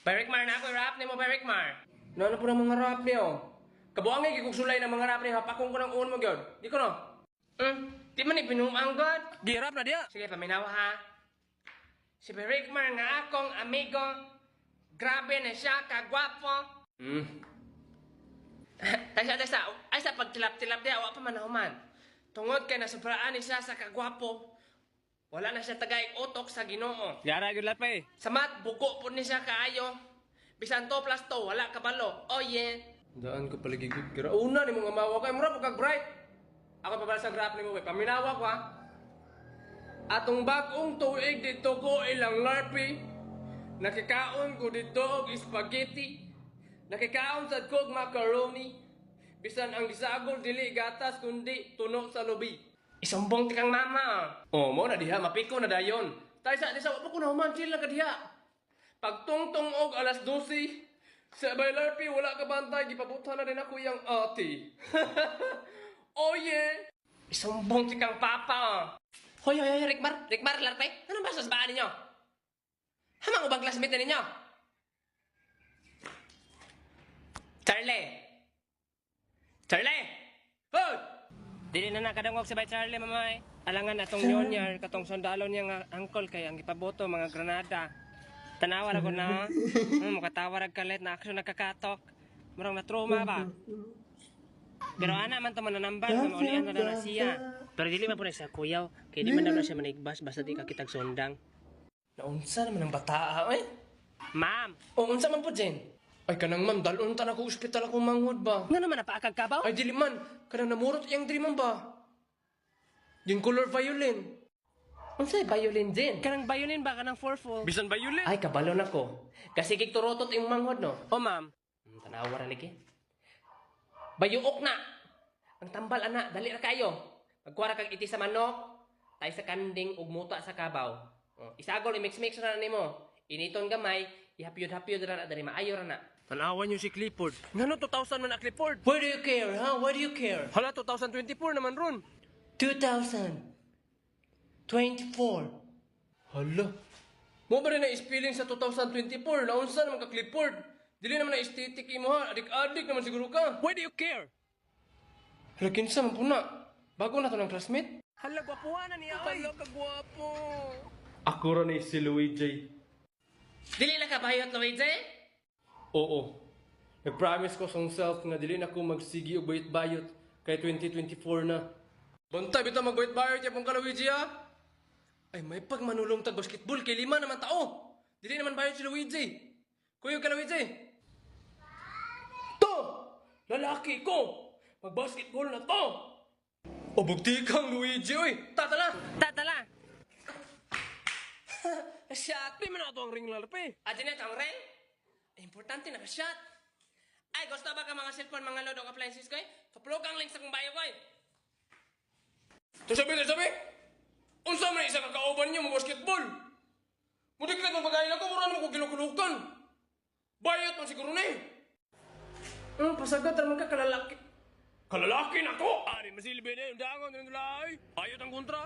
Perikmar na ako, rap ni mo, Perikmar. Ano po ng mga rap niyo? Kabuangay, kikugsulay ng mga rap niyo, hapakong ko ng uon mo, gyud. Di ko no? Di man ipinumang, God. Girap na dia. Sige, paminawa ha. Si Perikmar nga akong amigo. Grabe na siya, kagwapo. Tasa, ay sa pagtilap-tilap di, awa pa manahuman. Tungod kay nasubraan ni siya sa kagwapo. Wala na siya tagaig utok sa Ginoo. Yara gyud latpay. Samat, buko po ni siya kaayo. Bisan 2 plus 2, wala kabalo. Oh yeah. Daan ko paligigid kira. Una ni mga mawa kay mura pagka bright. Ako pa sa graph ni mo, paminawa ko ha. Atong bagong tuig dito ko ilang larpi. Nakikaon ko dito og spaghetti. Nakikaon sad ko og macaroni. Bisan ang gisagol dili gatas kundi tuno sa lubi. Isumbong ti kang mama. Oh, mo na diha mapiko na dayon. Tay sa wa pa ko na human chill na ka diha. Pagtungtong og alas 12, sa Baylarpi wala ka bantay gipabutan na din ako yang ate. Oh yeah. Isumbong ti kang papa. Hoy, Rickmar, Larpe. Ano ba sa sabaan ninyo? Hamang ubang classmate na ninyo? Charlie! Hoy! Dili na nakadangog si Bay Charlie mamay. Alangan atong nyonyar katong sundalo niya nga angkol kay ang ipaboto mga granada. Tanawa ra ko na. Makatawa ra kalit na aksyon nakakatok. Murang na trauma ba? Pero ana man to mananambal nga maulian na daw na siya. Pero dili man po na siya kuyaw. Kaya di man daw na siya manigbas basta di ka kitag sundang. Naunsa naman ang bataa, eh? Ma'am! O, unsa man po, Jen? Ay, kanang ma'am, dalon ta na ko ospital akong manghod ba? Nga naman napaakag kabaw? Ay, dili man. Kanang namurot yung diri man ba? Yung color violin. Unsay violin, Jen? Kanang bayonin ba? Kanang fourfold? Bisan violin? Ay, kabalo na ko. Kasi kikturotot yung manghod, no? O ma'am? Tanawa ra lagi. Bayuok na! Ang tambal, ana. Dali ra kayo. Pagkuwara kag iti sa manok, tay sa kanding, ug muta sa kabaw. Isagol, i-mix-mix na mo. Initon gamay, ihapyod-hapyod ra na, dari maayo ra na. Tanawan niyo si Clifford. Ngano 2000 man na Clifford? Why do you care, huh? Why do you care? Hala, 2024 naman ron. 2024. Hala. Mo ba rin na-spelling sa 2024? Naunsa naman ka Clifford? Dili naman na aesthetic imo ha. Adik-adik naman siguro ka. Why do you care? Hala, kinsa man po na. Bago na to ng classmate? Hala, gwapuhan na niya. Hala, kagwapo. Ako rin si Luigi. Dili na ka bayot, Luigi? Oo. Nag-promise ko sa self nga dili na ko magsigi og bayot-bayot kay 2024 na. Bantay bitaw mag-bayot-bayot ya pong ka, Luigi ha? Ay, may pagmanulong tag basketball kay 5 naman tao. Dili naman bayot si Luigi. Kuyog ka, Luigi. To! Lalaki ko! Mag-basketball na to! O bugti kang Luigi, oy! Tatala! Tatala! Shot! Di man ako ang ring lalapay. Adi na kang ring? Importante na ka-shot. Ay, gusto ba ka mga cellphone, mga load of appliances ko eh? Kaplog ang link sa kong bayo ko eh. Sabi! Unsa man isa kakauban niyo mo basketball? Mudik na kung pagkain ako, mura naman ko ginukulukan. Bayot man siguro na eh. Pasagat naman ka kalalaki. Kalalaki na ko! Ari, masilbi na yung dangon, rinulay. Ayot ang kontra.